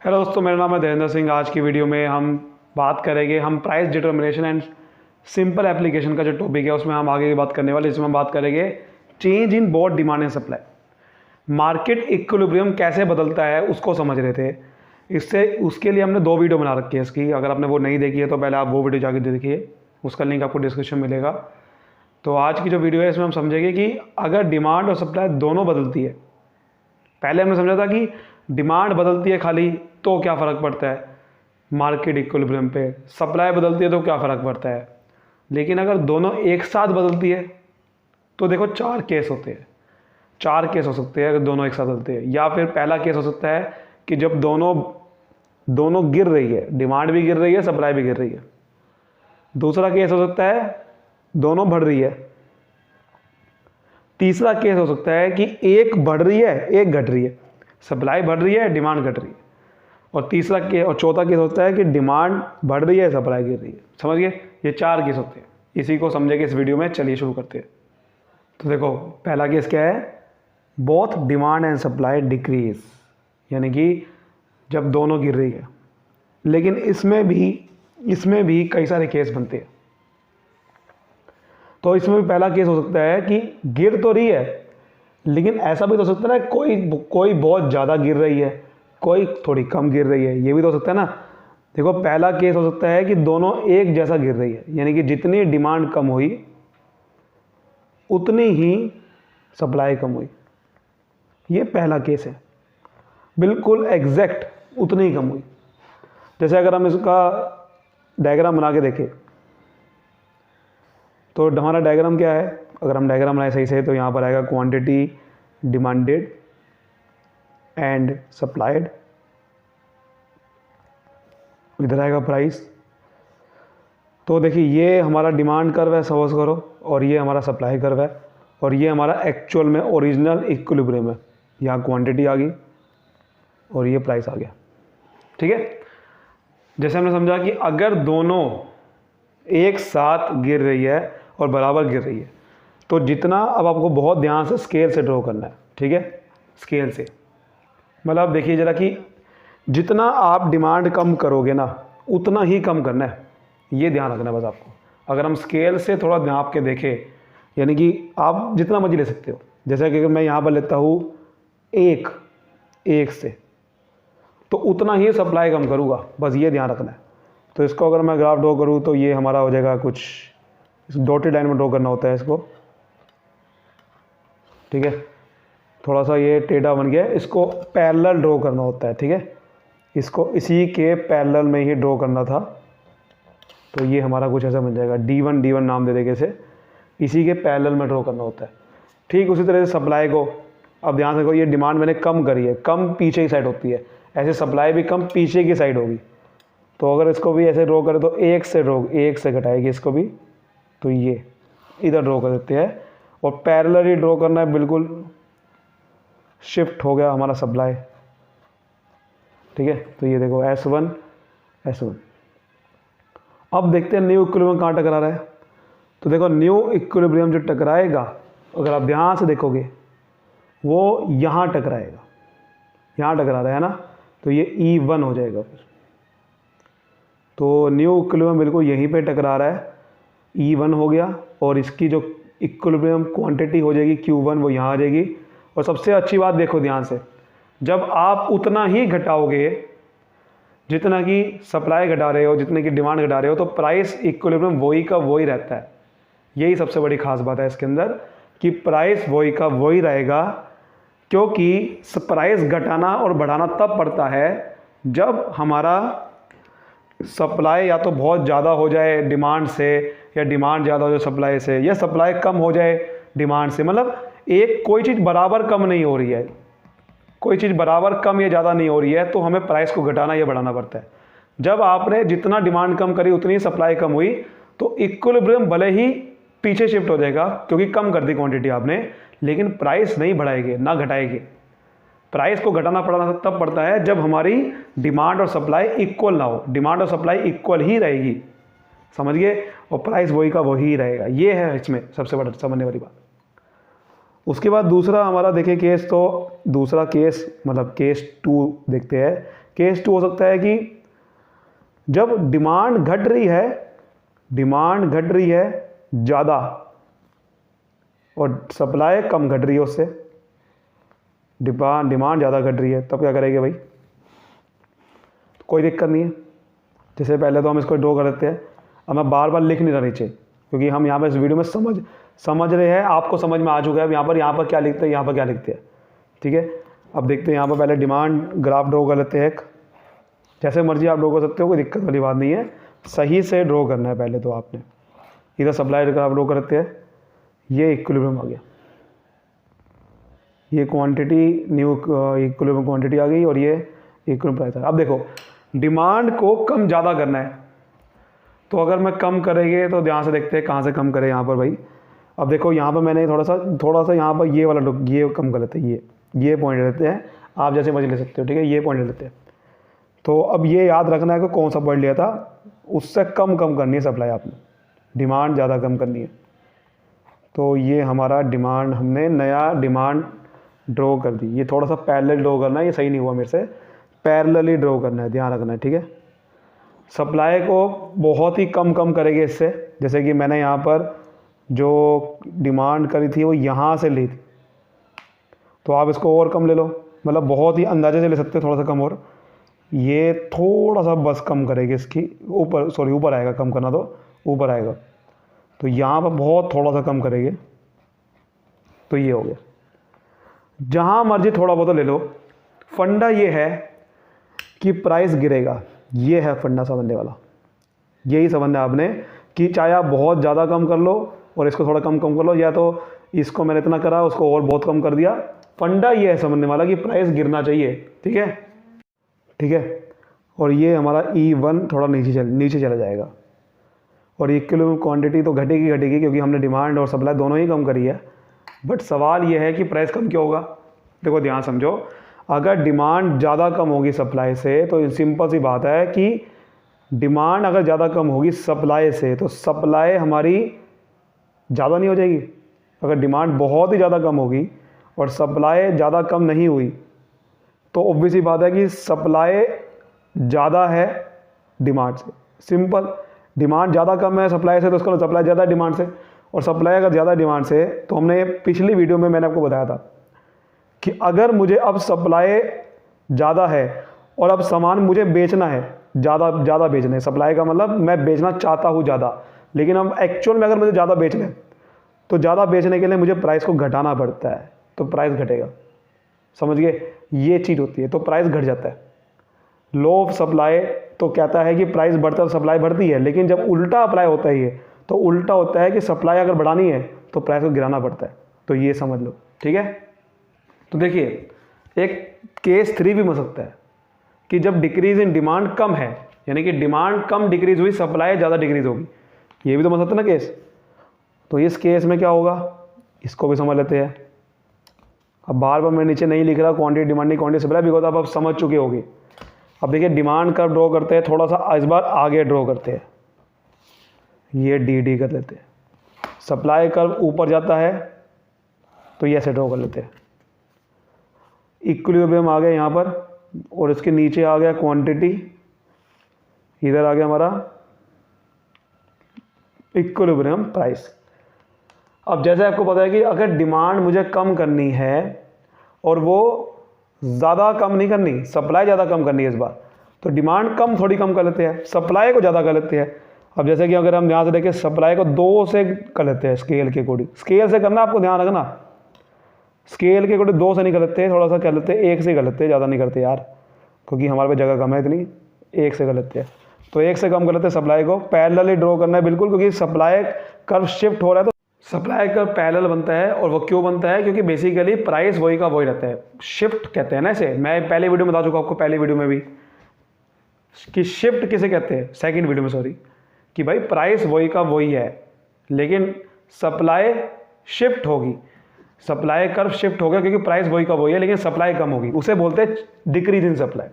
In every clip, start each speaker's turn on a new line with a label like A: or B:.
A: Hello दोस्तों, मेरा नाम है धीरेंद्र सिंह। आज की वीडियो में हम बात करेंगे हम price determination and simple application का जो टॉपिक है उसमें हम आगे की बात करने वाले। इसमें हम बात करेंगे change in both demand and supply. Market equilibrium कैसे बदलता है उसको समझ रहे थे। उसके लिए हमने 2 वीडियो बना रखी है इसकी। अगर आपने वो नहीं देखी है तो पहले आप वो वीडियो जाके देखिए, उसका लिंक आपको डिस्क्रिप्शन में मिलेगा। तो आज की जो वीडियो है इसमें हम समझेंगे कि अगर डिमांड और सप्लाई दोनों बदलती है, पहले हमने समझा था कि डिमांड बदलती है खाली तो क्या फ़र्क पड़ता है मार्केट इक्विलिब्रियम पे, सप्लाई बदलती है तो क्या फ़र्क पड़ता है। लेकिन अगर दोनों एक साथ बदलती है तो देखो 4 केस होते हैं। 4 केस हो सकते हैं अगर दोनों एक साथ बदलते हैं। या फिर पहला केस हो सकता है कि जब दोनों गिर रही है, डिमांड भी गिर रही है, सप्लाई भी गिर रही है। दूसरा केस हो सकता है दोनों बढ़ रही है। तीसरा केस हो सकता है कि एक बढ़ रही है एक घट रही है, सप्लाई बढ़ रही है डिमांड घट रही है। और चौथा केस होता है कि डिमांड बढ़ रही है सप्लाई गिर रही है। समझ गए? ये 4 केस होते हैं। इसी को समझेंगे इस वीडियो में। चलिए शुरू करते हैं। तो देखो, पहला केस क्या है? Both demand and supply decrease, यानी कि जब दोनों गिर रही है। लेकिन इसमें भी कई सारे केस बनते हैं। तो इसमें भी पहला केस हो सकता है कि गिर तो रही है, लेकिन ऐसा भी तो हो सकता है ना, कोई बहुत ज़्यादा गिर रही है, कोई थोड़ी कम गिर रही है। ये भी तो हो सकता है ना। देखो, पहला केस हो सकता है कि दोनों एक जैसा गिर रही है, यानी कि जितनी डिमांड कम हुई उतनी ही सप्लाई कम हुई। ये पहला केस है, बिल्कुल एग्जैक्ट उतनी ही कम हुई। जैसे अगर हम इसका डायग्राम बना के देखें तो हमारा डायग्राम क्या है? अगर हम डायग्राम बनाए सही से तो यहाँ पर आएगा क्वांटिटी डिमांडेड एंड सप्लाइड, इधर आएगा प्राइस। तो देखिए, ये हमारा डिमांड कर्व है सपोज करो, और ये हमारा सप्लाई कर्व है, और ये हमारा एक्चुअल में ओरिजिनल इक्विलिब्रियम है। यहाँ क्वांटिटी आ गई और ये प्राइस आ गया। ठीक है। जैसे हमने समझा कि अगर दोनों एक साथ गिर रही है और बराबर गिर रही है तो जितना, अब आपको बहुत ध्यान से स्केल से ड्रॉ करना है। ठीक है, स्केल से मतलब देखिए ज़रा कि जितना आप डिमांड कम करोगे ना उतना ही कम करना है। ये ध्यान रखना है बस आपको। अगर हम स्केल से थोड़ा नाप के देखें, यानी कि आप जितना मर्जी ले सकते हो। जैसे कि अगर मैं यहाँ पर लेता हूँ एक से, तो उतना ही सप्लाई कम करूँगा, बस ये ध्यान रखना है। तो इसको अगर मैं ग्राफ ड्रॉ करूँ तो ये हमारा हो जाएगा कुछ, इस डॉटेड लाइन में ड्रॉ करना होता है इसको। ठीक है, थोड़ा सा ये टेढ़ा बन गया, इसको पैरेलल ड्रॉ करना होता है। ठीक है, इसको इसी के पैरेलल में ही ड्रॉ करना था। तो ये हमारा कुछ ऐसा बन जाएगा, D1 नाम दे देंगे इसे। इसी के पैरेलल में ड्रॉ करना होता है। ठीक उसी तरह से सप्लाई को, अब ध्यान रखो, ये डिमांड मैंने कम करी है, कम पीछे की साइड होती है, ऐसे सप्लाई भी कम पीछे की साइड होगी। तो अगर इसको भी ऐसे ड्रॉ करें तो एक से घटाएगी इसको भी, तो ये इधर ड्रॉ कर देते हैं। और पैरेलल ही ड्रॉ करना है, बिल्कुल शिफ्ट हो गया हमारा सप्लाई। ठीक है, तो ये देखो S1। अब देखते हैं न्यू इक्विलिब्रियम कहाँ टकरा रहा है। तो देखो, न्यू इक्विलिब्रियम जो टकराएगा, अगर आप ध्यान से देखोगे, वो यहाँ टकराएगा। यहाँ टकरा रहा है ना, तो ये E1 हो जाएगा फिर। तो न्यू इक्विलिब्रियम बिल्कुल यहीं पे टकरा रहा है, E1 हो गया। और इसकी जो इक्विलिब्रियम क्वांटिटी हो जाएगी Q1, वो यहाँ आ जाएगी। और सबसे अच्छी बात देखो ध्यान से, जब आप उतना ही घटाओगे जितना कि सप्लाई घटा रहे हो, जितने की डिमांड घटा रहे हो, तो प्राइस इक्विलिब्रियम वही का वही रहता है। यही सबसे बड़ी खास बात है इसके अंदर, कि प्राइस वही का वही रहेगा। क्योंकि प्राइस घटाना और बढ़ाना तब पड़ता है जब हमारा सप्लाई या तो बहुत ज़्यादा हो जाए डिमांड से, या डिमांड ज़्यादा हो जाए सप्लाई से, या सप्लाई कम हो जाए डिमांड से। मतलब कोई चीज़ बराबर कम नहीं हो रही है, कोई चीज़ बराबर कम या ज़्यादा नहीं हो रही है, तो हमें प्राइस को घटाना या बढ़ाना पड़ता है। जब आपने जितना डिमांड कम करी उतनी सप्लाई कम हुई, तो इक्विलिब्रियम भले ही पीछे शिफ्ट हो जाएगा क्योंकि कम कर दी क्वांटिटी आपने, लेकिन प्राइस नहीं बढ़ाएगी ना घटाएगी। प्राइस को घटाना पड़ना तब पड़ता है जब हमारी डिमांड और सप्लाई इक्वल ना हो। डिमांड और सप्लाई इक्वल ही रहेगी, समझ गए, और प्राइस वही का वही रहेगा। ये है इसमें सबसे बड़ा समझने वाली बात। उसके बाद दूसरा हमारा देखें केस, तो दूसरा केस मतलब केस 2 देखते हैं केस 2 हो सकता है कि जब डिमांड घट रही है ज़्यादा और सप्लाई कम घट रही है, उससे डिमांड ज़्यादा घट रही है, तब क्या करेंगे भाई? कोई दिक्कत नहीं है। जैसे पहले तो हम इसको ड्रॉ कर देते हैं। अब मैं बार बार लिख नहीं रहा नीचे, क्योंकि हम यहाँ पर इस वीडियो में समझ रहे हैं, आपको समझ में आ चुका है। अब यहाँ पर क्या लिखते हैं, यहाँ पर क्या लिखते हैं, ठीक है। अब देखते हैं यहाँ पर पहले डिमांड ग्राफ ड्रॉ कर लेते हैं एक। जैसे मर्जी आप ड्रॉ कर सकते हो, कोई दिक्कत वाली बात नहीं है, सही से ड्रॉ करना है पहले तो आपने। इधर सप्लाई ग्राफ ड्रॉ करते हैं, ये इक्विलिब्रियम आ गया, ये क्वांटिटी न्यू इक्विलिब्रियम क्वांटिटी आ गई और ये इक्विलिब्रियम प्राइस है। अब देखो डिमांड को कम ज़्यादा करना है, तो अगर मैं कम करेंगे तो ध्यान से देखते हैं कहाँ से कम करें यहाँ पर भाई। अब देखो यहाँ पर मैंने थोड़ा सा यहाँ पर ये वाला ये कम कर लेते हैं, ये पॉइंट लेते हैं, आप जैसे मर्जी ले सकते हो, ठीक है। ये पॉइंट लेते हैं, तो अब ये याद रखना है कि कौन सा पॉइंट लिया था, उससे कम करनी है सप्लाई आपने, डिमांड ज़्यादा कम करनी है। तो ये हमारा डिमांड, हमने नया डिमांड ड्रॉ कर दी। ये थोड़ा सा पैरेलल ड्रॉ करना है, ये सही नहीं हुआ मेरे से, पैरेलली ड्रॉ करना है, ध्यान रखना है, ठीक है। सप्लाई को बहुत ही कम करेंगे इससे। जैसे कि मैंने यहाँ पर जो डिमांड करी थी वो यहाँ से ली थी, तो आप इसको और कम ले लो, मतलब बहुत ही अंदाजे से ले सकते हो, थोड़ा सा कम। और ये थोड़ा सा बस कम करेगी इसकी, ऊपर आएगा, कम करना तो ऊपर आएगा, तो यहाँ पर बहुत थोड़ा सा कम करेंगे, तो ये हो गया। जहाँ मर्जी थोड़ा बहुत ले लो। फंडा ये है कि प्राइस गिरेगा, ये है फंडा समझने वाला, यही समझना है आपने कि चाहे आप बहुत ज़्यादा कम कर लो और इसको थोड़ा कम कर लो, या तो इसको मैंने इतना करा उसको और बहुत कम कर दिया। फंडा ये है समझने वाला कि प्राइस गिरना चाहिए, ठीक है, ठीक है। और ये हमारा E1 थोड़ा नीचे चला जाएगा, और इक्विलिब्रियम क्वांटिटी तो घटेगी क्योंकि हमने डिमांड और सप्लाई दोनों ही कम करी है। बट सवाल ये है कि प्राइस कम क्यों होगा? देखो ध्यान समझो, अगर डिमांड ज़्यादा कम होगी सप्लाई से, तो सिंपल सी बात है कि डिमांड अगर ज़्यादा कम होगी सप्लाई से, तो सप्लाई हमारी ज़्यादा नहीं हो जाएगी। अगर डिमांड बहुत ही ज़्यादा कम होगी और सप्लाई ज़्यादा कम नहीं हुई, तो ऑब्वियस ही बात है कि सप्लाई ज़्यादा है डिमांड से। सिंपल, डिमांड ज़्यादा कम है सप्लाई से, तो उसका सप्लाई ज़्यादा डिमांड से, और सप्लाई अगर ज़्यादा डिमांड से, तो हमने पिछली वीडियो में मैंने आपको बताया था कि अगर मुझे अब सप्लाई ज़्यादा है और अब सामान मुझे बेचना है, ज़्यादा बेचना है, सप्लाई का मतलब मैं बेचना चाहता हूँ ज़्यादा, लेकिन अब एक्चुअल में अगर मुझे ज़्यादा बेचना है, तो ज़्यादा बेचने के लिए मुझे प्राइस को घटाना पड़ता है, तो प्राइस घटेगा, समझ गए, ये चीज़ होती है, तो प्राइस घट जाता है। लो ऑफ सप्लाई तो कहता है कि प्राइस बढ़ता है, सप्लाई बढ़ती है, लेकिन जब उल्टा अप्लाई होता है ये, तो उल्टा होता है कि सप्लाई अगर बढ़ानी है तो प्राइस को गिराना पड़ता है, तो ये समझ लो, ठीक है। तो देखिए एक केस 3 भी हो सकता है कि जब डिक्रीज इन डिमांड कम है, यानी कि डिमांड कम डिक्रीज हुई, सप्लाई ज़्यादा डिक्रीज होगी, ये भी तो हो सकता है ना केस। तो इस केस में क्या होगा, इसको भी समझ लेते हैं। अब बार मैं नीचे नहीं लिख रहा quantity demand quantity supply, because आप समझ चुके होगे। अब देखिए डिमांड कर्व ड्रॉ करते हैं, थोड़ा सा इस बार आगे ड्रॉ करते हैं, ये डी कर लेते हैं। सप्लाई कर्व ऊपर जाता है तो ये ऐसे ड्रॉ कर लेते हैं। इक्विलिब्रियम आ गया यहाँ पर, और इसके नीचे आ गया क्वांटिटी, इधर आ गया हमारा इक्विलिब्रियम प्राइस। अब जैसे आपको पता है कि अगर डिमांड मुझे कम करनी है और वो ज़्यादा कम नहीं करनी, सप्लाई ज़्यादा कम करनी है इस बार, तो डिमांड थोड़ी कम कर लेते हैं, सप्लाई को ज़्यादा कर लेते हैं। अब जैसे कि अगर हम ध्यान से देखें, सप्लाई को 2 से कर लेते हैं, स्केल के अकॉर्डिंग, स्केल से करना आपको ध्यान रखना, स्केल के अकॉर्डिंग 2 से नहीं कर लेते, थोड़ा सा कर लेते हैं, 1 से कर लेते हैं, ज़्यादा नहीं करते यार, क्योंकि हमारे पास जगह कम है इतनी, 1 से कर लेते हैं। तो 1 से कम कर लेते हैं। सप्लाई को पैरेलली ड्रॉ करना है बिल्कुल, क्योंकि सप्लाई कर्व शिफ्ट हो रहा है, तो सप्लाई कर्व पैरेलल बनता है। और वो क्यों बनता है, क्योंकि बेसिकली प्राइस वही का वही रहता है, शिफ्ट कहते हैं ना इसे, मैं पहले वीडियो में बता चुका आपको, पहले वीडियो में भी, कि शिफ्ट किसे कहते हैं, सेकंड वीडियो में सॉरी, कि भाई प्राइस वही का वही है, लेकिन सप्लाई शिफ्ट होगी, सप्लाई कर्व शिफ्ट हो गया, क्योंकि प्राइस वही का वही है लेकिन सप्लाई कम होगी, उसे बोलते हैं डिक्रीज इन सप्लाई।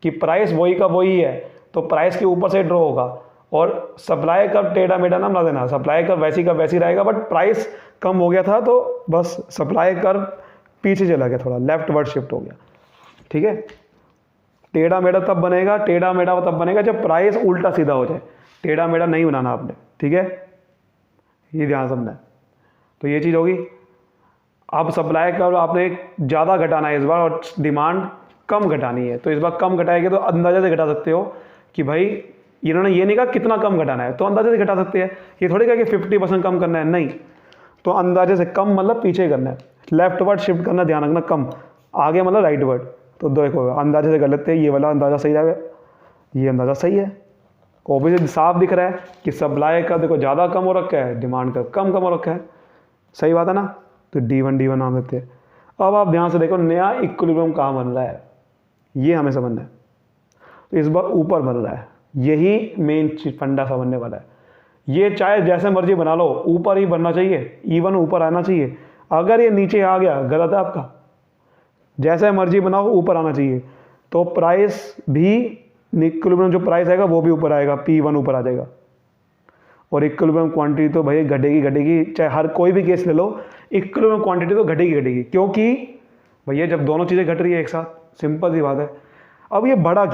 A: कि प्राइस वही का वही है तो प्राइस के ऊपर से ड्रॉ होगा, और सप्लाई कर्व टेढ़ा मेढ़ा ना बना देना, सप्लाई कर्व वैसी का वैसी रहेगा, बट प्राइस कम हो गया था तो बस सप्लाई कर्व पीछे चला गया, थोड़ा लेफ्ट वर्ड शिफ्ट हो गया, ठीक है। टेढ़ा मेढ़ा तब बनेगा, टेढ़ा मेढ़ा तब बनेगा जब प्राइस उल्टा सीधा हो जाए। टेढ़ा मेढ़ा नहीं बनाना आपने, ठीक है, ये ध्यान समझना है। तो ये चीज़ होगी। अब सप्लाई का आपने ज़्यादा घटाना है इस बार और डिमांड कम घटानी है, तो इस बार कम घटाएंगे तो अंदाजे से घटा सकते हो कि भाई इन्होंने ये नहीं कहा कितना कम घटाना है, तो अंदाजे से घटा सकते हैं। ये थोड़ी कहा कि 50% कम करना है, नहीं, तो अंदाजे से कम मतलब पीछे करना है, लेफ्ट वर्ड शिफ्ट करना, ध्यान रखना, कम, आगे मतलब राइट वर्ड। तो देखो अंदाजे से कर लेते हैं, ये वाला अंदाज़ा सही है, ये अंदाज़ा सही है, ऑब्वियसली साफ दिख रहा है कि सप्लाई का देखो ज़्यादा कम हो रखा है, डिमांड का कम हो रखा है, सही बात है ना। तो D1 नाम देते हैं। अब आप ध्यान से देखो नया इक्विलिब्रियम कहाँ बन रहा है, ये हमें समझना है। तो इस बार ऊपर बन रहा है, यही मेन फंडा समझने वाला है। ये चाहे जैसे मर्जी बना लो, ऊपर ही बनना चाहिए, इवन ऊपर आना चाहिए। अगर ये नीचे आ गया गलत है आपका, जैसे मर्जी बनाओ ऊपर आना चाहिए। तो प्राइस भी इक्विलिब्रियम जो प्राइस आएगा वो भी ऊपर आएगा, P1 ऊपर आ जाएगा। और इक्विलिब्रियम क्वांटिटी तो भैया घटेगी, चाहे हर कोई भी केस ले लो, इक्विलिब्रियम क्वांटिटी तो घटेगी, क्योंकि भैया जब दोनों चीज़ें घट रही है एक साथ, सिंपल सी बात है। अब ये बढ़ा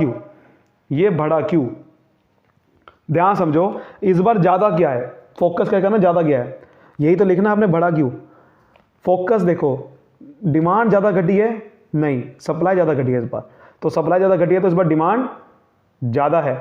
A: क्यों, ध्यान समझो। इस बार ज़्यादा क्या है, फोकस क्या करना, ज़्यादा क्या है, यही तो लिखना आपने, बढ़ा क्यों। फोकस देखो, डिमांड ज़्यादा घटी है, नहीं, सप्लाई ज़्यादा घटी है इस बार। तो सप्लाई ज़्यादा घटी है तो इस बार डिमांड ज़्यादा है।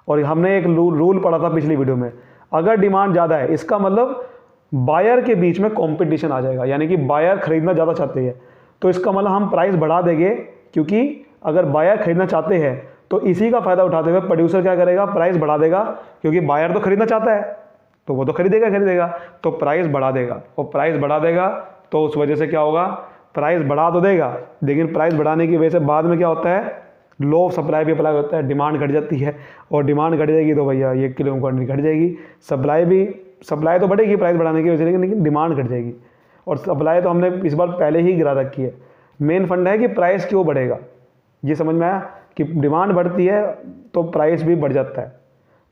A: और हमने एक रूल पढ़ा था पिछली वीडियो में, अगर डिमांड ज़्यादा है इसका मतलब बायर के बीच में कंपटीशन आ जाएगा, यानी कि बायर खरीदना ज़्यादा चाहते हैं, तो इसका मतलब हम प्राइस बढ़ा देंगे, क्योंकि अगर बायर खरीदना चाहते हैं तो इसी का फ़ायदा उठाते हुए प्रोड्यूसर क्या करेगा, प्राइस बढ़ा देगा, क्योंकि बायर तो खरीदना चाहता है तो वो तो खरीदेगा, तो प्राइस बढ़ा देगा। और प्राइस बढ़ा देगा तो उस वजह से क्या होगा, प्राइस बढ़ा तो देगा, लेकिन प्राइस बढ़ाने की वजह से बाद में क्या होता है, लो सप्लाई भी अप्लाई होता है, डिमांड घट जाती है। और डिमांड घट जाएगी तो भैया ये किलो क्वान्टिटी घट जाएगी, सप्लाई तो बढ़ेगी प्राइस बढ़ाने की वजह से, लेकिन डिमांड घट जाएगी। और सप्लाई तो हमने इस बार पहले ही गिरा रखी है। मेन फंडा है कि प्राइस क्यों बढ़ेगा, ये समझ में आया कि डिमांड बढ़ती है तो प्राइस भी बढ़ जाता है,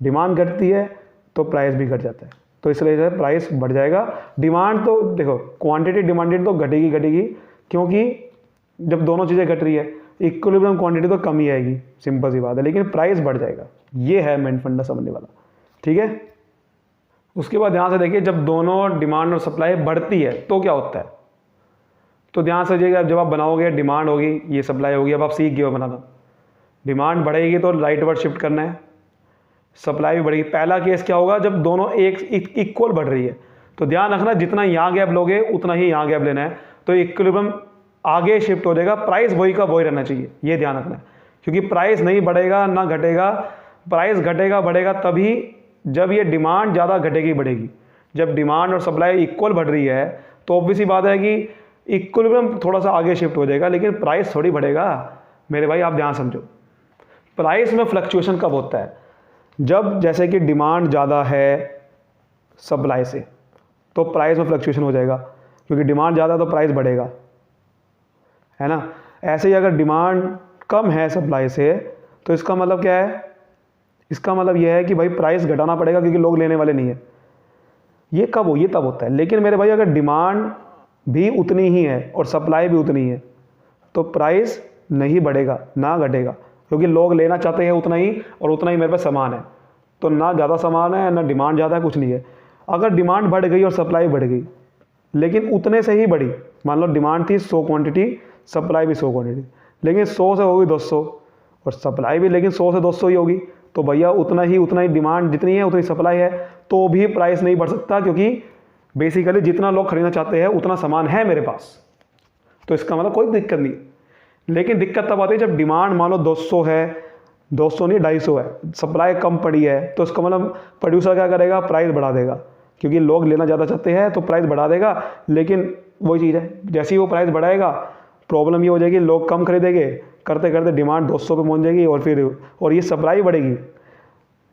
A: डिमांड घटती है तो प्राइस भी घट जाता है, तो इसलिए प्राइस बढ़ जाएगा। डिमांड तो देखो क्वांटिटी डिमांडेड तो घटेगी, क्योंकि जब दोनों चीज़ें घट रही है, इक्विलिब्रियम क्वांटिटी तो कम ही आएगी, सिंपल सी बात है, लेकिन प्राइस बढ़ जाएगा। ये है मेन फंडा समझने वाला, ठीक है। उसके बाद ध्यान से देखिए, जब दोनों डिमांड और सप्लाई बढ़ती है तो क्या होता है, तो ध्यान से देखिएगा, जब आप बनाओगे डिमांड होगी, ये सप्लाई होगी, अब आप सीख गए हो बनाना। डिमांड बढ़ेगी तो राइट वर्ड शिफ्ट करना है, सप्लाई भी बढ़ेगी। पहला केस क्या होगा, जब दोनों एक इक्वल बढ़ रही है, तो ध्यान रखना जितना यहाँ गैप लोगे उतना ही यहाँ गैप लेना है, तो इक्विलिब्रियम आगे शिफ्ट हो जाएगा, प्राइस वही का वही रहना चाहिए, ये ध्यान रखना है। क्योंकि प्राइस नहीं बढ़ेगा ना घटेगा, प्राइस घटेगा बढ़ेगा तभी जब ये डिमांड ज़्यादा घटेगी बढ़ेगी। जब डिमांड और सप्लाई इक्वल बढ़ रही है तो ऑब्वियस सी बात है कि इक्विलिब्रियम थोड़ा सा आगे शिफ्ट हो जाएगा, लेकिन प्राइस थोड़ी बढ़ेगा। मेरे भाई आप ध्यान समझो, प्राइस में फ्लक्चुएशन कब होता है, जब जैसे कि डिमांड ज़्यादा है सप्लाई से तो प्राइस में फ्लक्चुएशन हो जाएगा, क्योंकि डिमांड ज़्यादा तो प्राइस बढ़ेगा, है ना। ऐसे ही अगर डिमांड कम है सप्लाई से तो इसका मतलब क्या है, इसका मतलब यह है कि भाई प्राइस घटाना पड़ेगा, क्योंकि लोग लेने वाले नहीं है। ये कब हो, ये तब होता है। लेकिन मेरे भाई अगर डिमांड भी उतनी ही है और सप्लाई भी उतनी है तो प्राइस नहीं बढ़ेगा ना घटेगा, क्योंकि लोग लेना चाहते हैं उतना ही, और उतना ही मेरे पास सामान है, तो ना ज़्यादा सामान है ना डिमांड ज़्यादा है, कुछ नहीं है। अगर डिमांड बढ़ गई और सप्लाई बढ़ गई, लेकिन उतने से ही बढ़ी, मान लो डिमांड थी 100 क्वांटिटी, सप्लाई भी 100 क्वांटिटी, लेकिन 100 से होगी 200 और सप्लाई भी लेकिन 100 से 200 ही होगी, तो भैया उतना ही डिमांड जितनी है उतनी सप्लाई है, तो भी प्राइस नहीं बढ़ सकता, क्योंकि बेसिकली जितना लोग खरीदना चाहते हैं उतना सामान है मेरे पास, तो इसका मतलब कोई दिक्कत नहीं। लेकिन दिक्कत तब आती है जब डिमांड मान लो 200 है, 200 नहीं 250 है, सप्लाई कम पड़ी है, तो इसका मतलब प्रोड्यूसर क्या करेगा, प्राइस बढ़ा देगा, क्योंकि लोग लेना ज़्यादा चाहते हैं तो प्राइस बढ़ा देगा। लेकिन वही चीज़ है, जैसे ही वो प्राइस बढ़ाएगा प्रॉब्लम ये हो जाएगी, लोग कम खरीदेंगे, करते करते डिमांड 200 पे पहुंच जाएगी, और ये सप्लाई बढ़ेगी।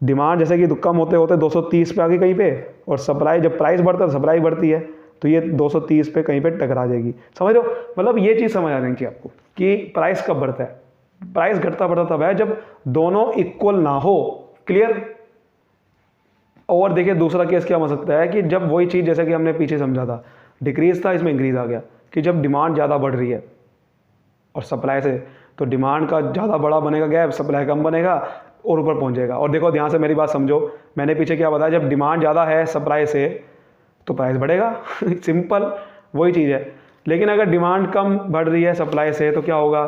A: डिमांड जैसे कि कम होते होते 230 पे आ गई कहीं पे, और सप्लाई जब प्राइस बढ़ता है तो सप्लाई बढ़ती है, तो ये 230 पे कहीं पे टकरा जाएगी। समझ लो, मतलब ये चीज़ समझ आ जाएगी आपको कि प्राइस कब बढ़ता है। प्राइस घटता बढ़ता तब है जब दोनों इक्वल ना हो। क्लियर। और देखिए दूसरा केस क्या हो सकता है कि जब वही चीज़ जैसे कि हमने पीछे समझा था, डिक्रीज था, इसमें इंक्रीज आ गया, कि जब डिमांड ज़्यादा बढ़ रही है और सप्लाई से तो डिमांड का ज़्यादा बड़ा बनेगा गैप, सप्लाई कम बनेगा और ऊपर पहुंच जाएगा। और देखो ध्यान से मेरी बात समझो, मैंने पीछे क्या बताया, जब डिमांड ज़्यादा है सप्लाई से तो प्राइस बढ़ेगा सिंपल वही चीज़ है। लेकिन अगर डिमांड कम बढ़ रही है सप्लाई से तो क्या होगा,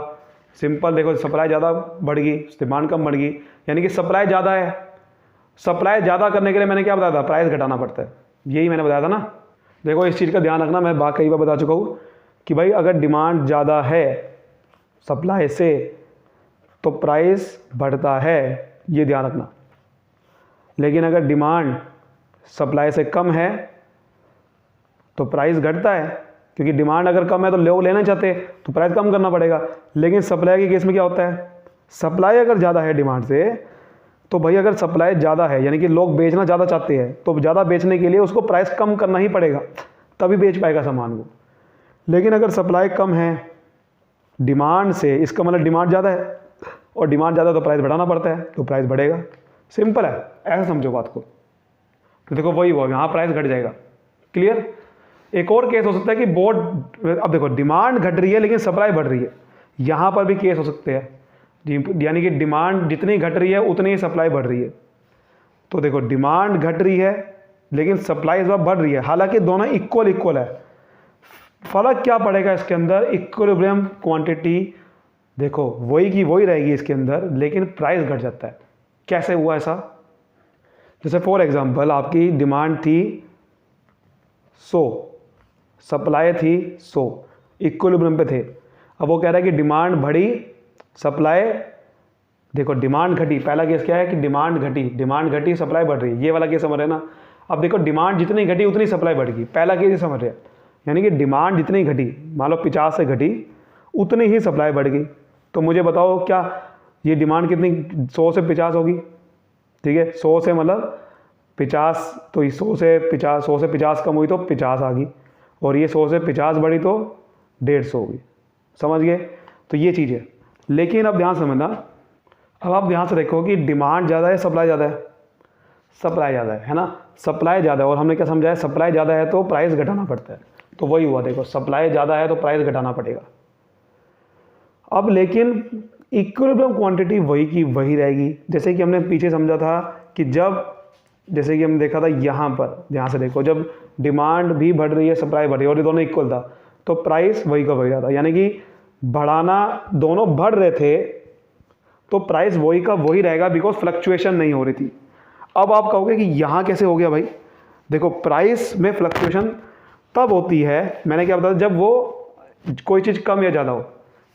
A: सिंपल देखो, सप्लाई ज़्यादा बढ़ेगी, डिमांड कम बढ़ेगी, यानी कि सप्लाई ज़्यादा है। सप्लाई ज़्यादा करने के लिए मैंने क्या बताया था, प्राइस घटाना पड़ता है, यही मैंने बताया था ना। देखो इस चीज़ का ध्यान रखना, मैं कई बार बता चुका हूँ कि भाई अगर डिमांड ज़्यादा है सप्लाई से तो प्राइस बढ़ता है, ये ध्यान रखना। लेकिन अगर डिमांड सप्लाई से कम है तो प्राइस घटता है, क्योंकि डिमांड अगर कम है तो लोग लेना चाहते तो प्राइस कम करना पड़ेगा। लेकिन सप्लाई के केस में क्या होता है, सप्लाई अगर ज़्यादा है डिमांड से तो भाई अगर सप्लाई ज़्यादा है यानी कि लोग बेचना ज़्यादा चाहते हैं तो ज़्यादा बेचने के लिए उसको प्राइस कम करना ही पड़ेगा, तभी बेच पाएगा सामान को। लेकिन अगर सप्लाई कम है डिमांड से, इसका मतलब डिमांड ज़्यादा है और डिमांड ज़्यादा तो प्राइस बढ़ाना पड़ता है, तो प्राइस बढ़ेगा। सिंपल है, ऐसा समझो बात को। तो देखो वही हुआ, यहाँ प्राइस घट जाएगा। क्लियर। एक और केस हो सकता है कि बोर्ड, अब देखो डिमांड घट रही है लेकिन सप्लाई बढ़ रही है, यहाँ पर भी केस हो सकते हैं, यानी कि डिमांड जितनी घट रही है उतनी ही सप्लाई बढ़ रही है। तो देखो डिमांड घट रही है लेकिन सप्लाई इस बार बढ़ रही है, हालांकि दोनों इक्वल है। फर्क क्या पड़ेगा इसके अंदर, इक्विलिब्रियम क्वांटिटी देखो वही की वही रहेगी इसके अंदर, लेकिन प्राइस घट जाता है। कैसे हुआ ऐसा, जैसे फॉर एग्जांपल आपकी डिमांड थी 100, सप्लाई थी 100, इक्विलिब्रियम पे थे। अब वो कह रहा है कि डिमांड बढ़ी सप्लाई, देखो डिमांड घटी, पहला केस क्या है कि डिमांड घटी सप्लाई बढ़ रही है, ये वाला केस समझ रहे हैं ना। अब देखो डिमांड जितनी घटी उतनी सप्लाई बढ़ गई, पहला केस समझ रहे हैं, यानी कि डिमांड जितनी घटी, मान लो 50 से घटी उतनी ही सप्लाई बढ़ गई। तो मुझे बताओ क्या ये डिमांड कितनी 100 से 50 होगी, ठीक है, 100 से मतलब 50, तो 100 से 50 कम हुई तो 50 आ गई, और ये 100 से 50 बढ़ी तो 150 होगी। समझ गए। तो ये चीज़ है। लेकिन अब ध्यान समझना, अब आप ध्यान से देखो कि डिमांड ज़्यादा है सप्लाई ज़्यादा है, सप्लाई ज़्यादा है ना, सप्लाई ज़्यादा है, और हमने क्या समझा है, सप्लाई ज़्यादा है तो प्राइस घटाना पड़ता है। तो वही हुआ, देखो सप्लाई ज़्यादा है तो प्राइस घटाना पड़ेगा। अब लेकिन इक्विलिब्रियम क्वांटिटी वही की वही रहेगी, जैसे कि हमने पीछे समझा था कि जैसे कि हमने देखा था यहाँ पर, ध्यान से देखो, जब डिमांड भी बढ़ रही है सप्लाई बढ़ रही है और ये दोनों इक्वल था तो प्राइस वही का वही रहता, यानी कि बढ़ाना, दोनों बढ़ रहे थे तो प्राइस वही का वही रहेगा, बिकॉज फ्लक्चुएशन नहीं हो रही थी। अब आप कहोगे कि यहाँ कैसे हो गया भाई, देखो प्राइस में फ्लक्चुएशन तब होती है, मैंने क्या बताया, जब वो कोई चीज़ कम या ज़्यादा हो,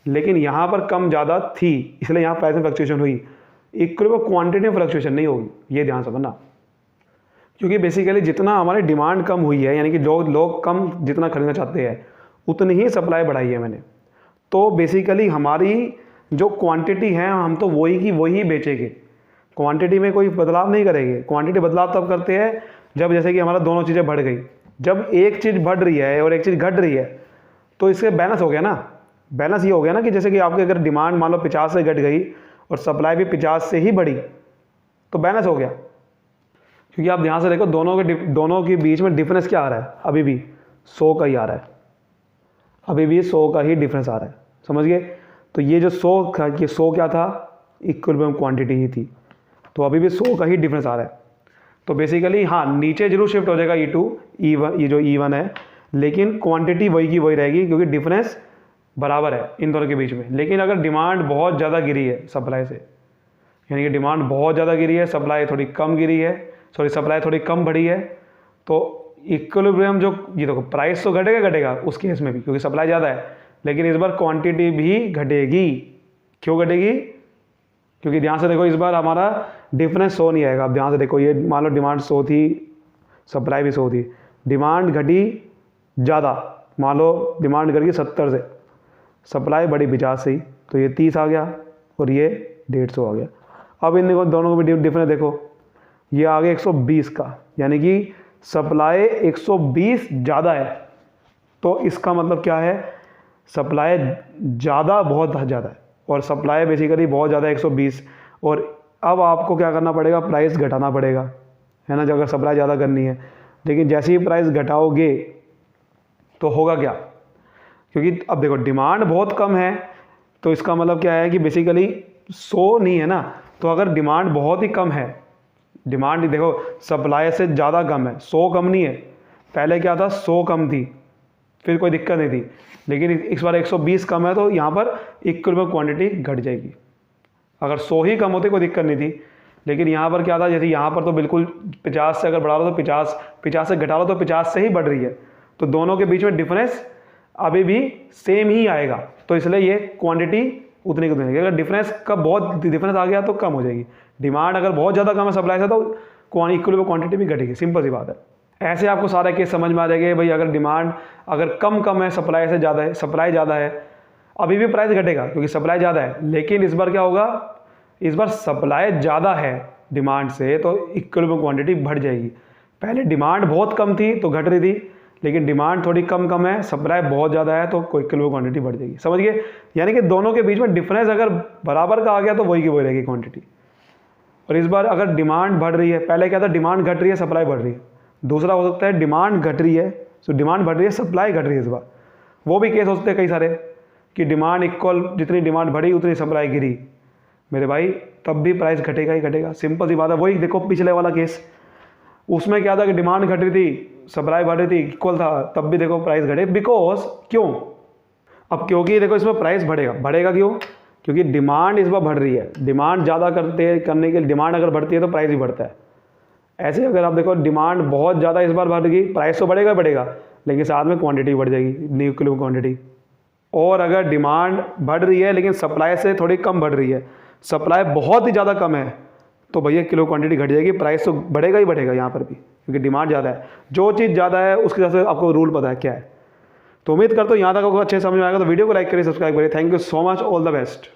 A: लेकिन यहाँ पर कम ज़्यादा थी इसलिए यहाँ प्राइस में फ्लक्चुएशन हुई, इक्विलिब्रियम क्वांटिटी में फ्लक्चुएशन नहीं होगी, ये ध्यान समझना। क्योंकि बेसिकली जितना हमारी डिमांड कम हुई है, यानी कि जो लोग कम जितना खरीदना चाहते हैं उतनी ही सप्लाई बढ़ाई है मैंने, तो बेसिकली हमारी जो क्वांटिटी है हम तो वही की वही बेचेंगे, क्वांटिटी में कोई बदलाव नहीं करेंगे। क्वांटिटी बदलाव तब करते हैं जब जैसे कि हमारा दोनों चीज़ें बढ़ गई, जब एक चीज़ बढ़ रही है और एक चीज़ घट रही है तो इससे बैलेंस हो गया ना। बैलेंस ये हो गया ना कि जैसे कि आपकी अगर डिमांड मान लो 50 से घट गई और सप्लाई भी 50 से ही बढ़ी तो बैलेंस हो गया। क्योंकि आप ध्यान से देखो दोनों के बीच में डिफरेंस क्या आ रहा है, अभी भी 100 का ही आ रहा है, अभी भी 100 का ही डिफरेंस आ रहा है, समझ गए। तो ये जो 100 क्या था, इक्विलिब्रियम क्वांटिटी ही थी, तो अभी भी 100 का ही डिफरेंस आ रहा है। तो बेसिकली हाँ नीचे जरूर शिफ्ट हो जाएगा E2 E1, ये जो E1 है, लेकिन क्वांटिटी वही की वही रहेगी क्योंकि डिफरेंस बराबर है इन दोनों के बीच में। लेकिन अगर डिमांड बहुत ज़्यादा गिरी है सप्लाई से, यानी कि डिमांड बहुत ज़्यादा गिरी है, सप्लाई थोड़ी कम गिरी है, सप्लाई थोड़ी कम बढ़ी है, तो इक्विलिब्रियम जो ये देखो प्राइस तो घटेगा उस केस में भी क्योंकि सप्लाई ज़्यादा है, लेकिन इस बार क्वांटिटी भी घटेगी। क्यों घटेगी, क्योंकि ध्यान से देखो इस बार हमारा डिफरेंस 100 नहीं आएगा। अब ध्यान से देखो, ये मान लो डिमांड 100 थी, सप्लाई भी 100 थी, डिमांड घटी ज़्यादा, मान लो डिमांड घट गई 70 से, सप्लाई बढ़ी 50 से ही, तो ये 30 आ गया और ये 150 आ गया। अब इन दोनों को भी डिफरेंस देखो, ये आ गया 120 का, यानी कि सप्लाई 120 ज़्यादा है, तो इसका मतलब क्या है, सप्लाई ज़्यादा बहुत ज़्यादा है और सप्लाई बेसिकली बहुत ज़्यादा है 120। और अब आपको क्या करना पड़ेगा, प्राइस घटाना पड़ेगा, है ना, अगर सप्लाई ज़्यादा करनी है। लेकिन जैसे ही प्राइस घटाओगे तो होगा क्या, क्योंकि अब देखो डिमांड बहुत कम है तो इसका मतलब क्या है कि बेसिकली 100 नहीं है ना, तो अगर डिमांड बहुत ही कम है, डिमांड देखो सप्लाई से ज़्यादा कम है, 100 कम नहीं है, पहले क्या था 100 कम थी फिर कोई दिक्कत नहीं थी, लेकिन इस बार 120 कम है तो यहाँ पर इक्विलिब्रियम क्वांटिटी घट जाएगी। अगर 100 ही कम होते कोई दिक्कत नहीं थी, लेकिन यहाँ पर क्या था, जैसे यहाँ पर तो बिल्कुल 50 से अगर बढ़ा लो तो 50 से घटा लो तो 50 से ही बढ़ रही है, तो दोनों के बीच में डिफरेंस अभी भी सेम ही आएगा, तो इसलिए ये क्वांटिटी उतनी की उतनी। अगर डिफरेंस का बहुत डिफरेंस आ गया तो कम हो जाएगी। डिमांड अगर बहुत ज़्यादा कम है सप्लाई से तो इक्विलिब्रियम क्वांटिटी भी घटेगी, सिंपल सी बात है। ऐसे आपको सारे केस समझ में आ जाएंगे भाई, अगर डिमांड अगर कम है, सप्लाई से ज़्यादा है, सप्लाई ज़्यादा है, अभी भी प्राइस घटेगा क्योंकि सप्लाई ज़्यादा है, लेकिन इस बार क्या होगा, इस बार सप्लाई ज़्यादा है डिमांड से तो इक्विलिब्रियम क्वांटिटी बढ़ जाएगी। पहले डिमांड बहुत कम थी तो घट रही थी, लेकिन डिमांड थोड़ी कम है, सप्लाई बहुत ज़्यादा है तो इक्विलिब्रियम क्वांटिटी बढ़ जाएगी। समझ गए? यानी कि दोनों के बीच में डिफरेंस अगर बराबर का आ गया तो वही की वही रहेगी क्वांटिटी। और इस बार अगर डिमांड बढ़ रही है, पहले क्या था डिमांड घट रही है सप्लाई बढ़ रही है, दूसरा हो सकता है डिमांड घट रही है, तो डिमांड बढ़ रही है सप्लाई घट रही है। इस बार वो भी केस हो सकते हैं कई सारे कि डिमांड इक्वल, जितनी डिमांड बढ़ी उतनी सप्लाई गिरी, मेरे भाई तब भी प्राइस घटेगा ही घटेगा, सिंपल सी बात है। वही देखो पिछले वाला केस, उसमें क्या था कि डिमांड घट रही थी सप्लाई बढ़ रही थी, इक्वल था, तब भी देखो प्राइस घटे, बिकॉज क्यों, अब क्योंकि देखो इसमें प्राइस बढ़ेगा क्यों, क्योंकि डिमांड इस बार बढ़ रही है, डिमांड ज़्यादा करने के लिए डिमांड अगर बढ़ती है तो प्राइस भी बढ़ता है। ऐसे अगर आप देखो डिमांड बहुत ज़्यादा इस बार बढ़ गई, प्राइस तो बढ़ेगा, लेकिन साथ में क्वांटिटी बढ़ जाएगी, न्यू किलो क्वांटिटी। और अगर डिमांड बढ़ रही है लेकिन सप्लाई से थोड़ी कम बढ़ रही है, सप्लाई बहुत ही ज़्यादा कम है, तो भैया किलो क्वांटिटी घट जाएगी, प्राइस तो बढ़ेगा ही बढ़ेगा यहाँ पर भी, क्योंकि डिमांड ज़्यादा है। जो चीज़ ज़्यादा है उसके हिसाब से आपको रूल पता है क्या है। तो उम्मीद करता हूँ यहाँ तक आपको अच्छे समझ में आएगा। तो वीडियो को लाइक करिए, सब्सक्राइब करिए। Thank you so much, all the best.